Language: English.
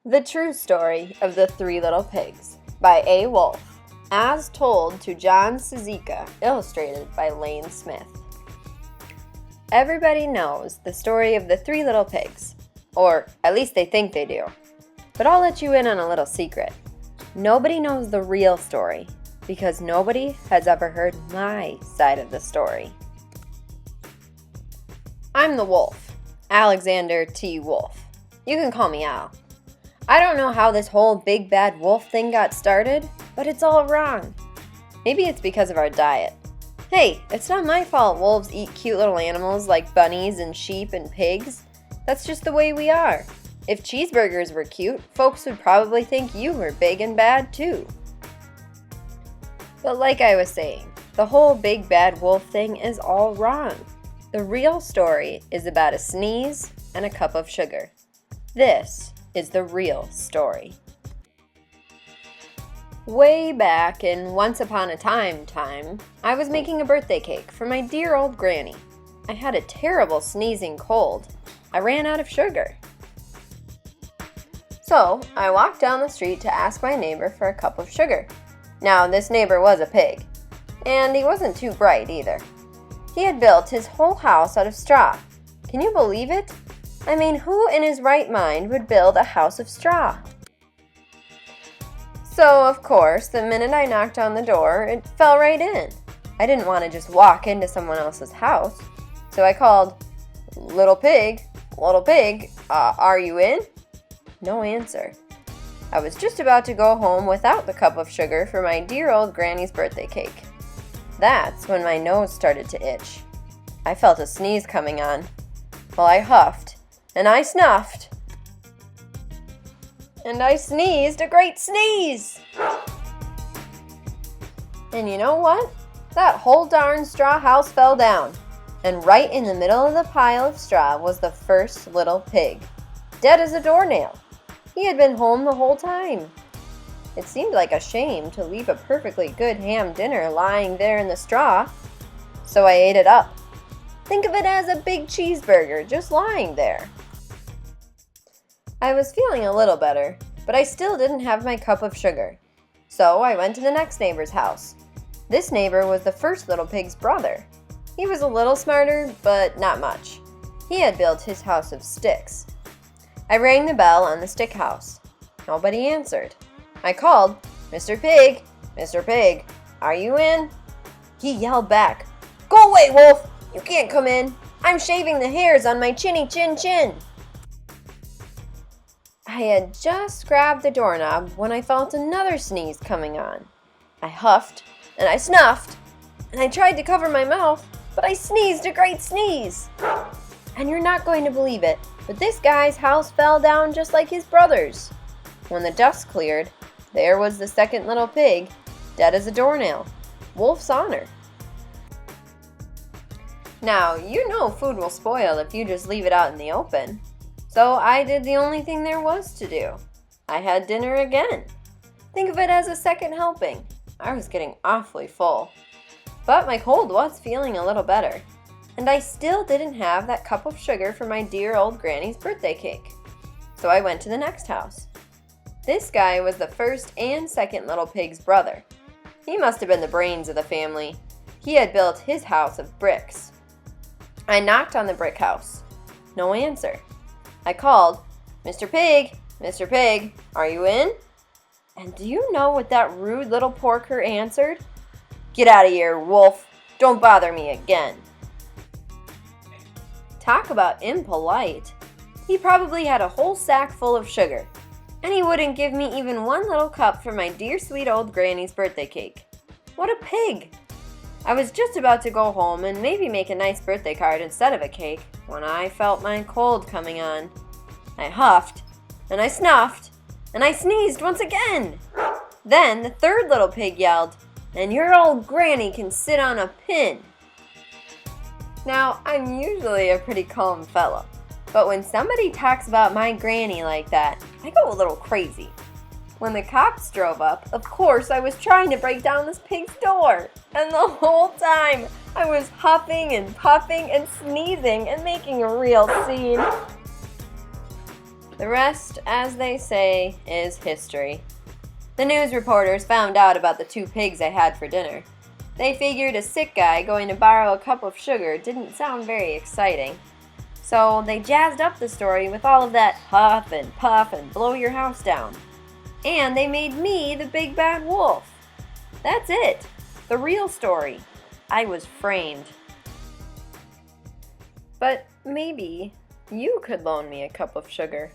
The True Story of the Three Little Pigs by A. Wolfe, as told to John Ciesica, illustrated by Lane Smith. Everybody knows the story of the Three Little Pigs, or at least they think they do. But I'll let you in on a little secret. Nobody knows the real story, because nobody has ever heard my side of the story. I'm the Wolf, Alexander T. Wolfe. You can call me Al. I don't know how this whole big bad wolf thing got started, but it's all wrong. Maybe it's because of our diet. Hey, it's not my fault wolves eat cute little animals like bunnies and sheep and pigs. That's just the way we are. If cheeseburgers were cute, folks would probably think you were big and bad too. But like I was saying, the whole big bad wolf thing is all wrong. The real story is about a sneeze and a cup of sugar. This is the real story. Way back in Once Upon a Time, I was making a birthday cake for my dear old granny. I had a terrible sneezing cold. I ran out of sugar. So I walked down the street to ask my neighbor for a cup of sugar. Now, this neighbor was a pig, and he wasn't too bright either. He had built his whole house out of straw. Can you believe it? I mean, who in his right mind would build a house of straw? So, of course, the minute I knocked on the door, it fell right in. I didn't want to just walk into someone else's house, so I called, little pig, are you in?" No answer. I was just about to go home without the cup of sugar for my dear old granny's birthday cake. That's when my nose started to itch. I felt a sneeze coming on. Well, I huffed, and I snuffed, and I sneezed a great sneeze! And you know what? That whole darn straw house fell down, and right in the middle of the pile of straw was the first little pig, dead as a doornail. He had been home the whole time. It seemed like a shame to leave a perfectly good ham dinner lying there in the straw, so I ate it up. Think of it as a big cheeseburger just lying there. I was feeling a little better, but I still didn't have my cup of sugar. So I went to the next neighbor's house. This neighbor was the first little pig's brother. He was a little smarter, but not much. He had built his house of sticks. I rang the bell on the stick house. Nobody answered. I called, Mr. Pig, are you in?" He yelled back, "Go away, Wolf! You can't come in. I'm shaving the hairs on my chinny chin. I had just grabbed the doorknob when I felt another sneeze coming on. I huffed, and I snuffed, and I tried to cover my mouth, but I sneezed a great sneeze. And you're not going to believe it, but this guy's house fell down just like his brother's. When the dust cleared, there was the second little pig, dead as a doornail. Wolf's honor. Now, you know food will spoil if you just leave it out in the open. So I did the only thing there was to do. I had dinner again. Think of it as a second helping. I was getting awfully full. But my cold was feeling a little better. And I still didn't have that cup of sugar for my dear old granny's birthday cake. So I went to the next house. This guy was the first and second little pig's brother. He must have been the brains of the family. He had built his house of bricks. I knocked on the brick house. No answer. I called, Mr. Pig, are you in?" And do you know what that rude little porker answered? "Get out of here, Wolf. Don't bother me again." Talk about impolite. He probably had a whole sack full of sugar, and he wouldn't give me even one little cup for my dear sweet old granny's birthday cake. What a pig! I was just about to go home and maybe make a nice birthday card instead of a cake when I felt my cold coming on. I huffed, and I snuffed, and I sneezed once again. Then the third little pig yelled, "And your old granny can sit on a pin." Now, I'm usually a pretty calm fella, but when somebody talks about my granny like that, I go a little crazy. When the cops drove up, of course I was trying to break down this pig's door, and the whole time I was huffing and puffing and sneezing and making a real scene. The rest, as they say, is history. The news reporters found out about the 2 pigs I had for dinner. They figured a sick guy going to borrow a cup of sugar didn't sound very exciting. So they jazzed up the story with all of that huff and puff and blow your house down. And they made me the big bad wolf. That's it. The real story. I was framed. But maybe you could loan me a cup of sugar.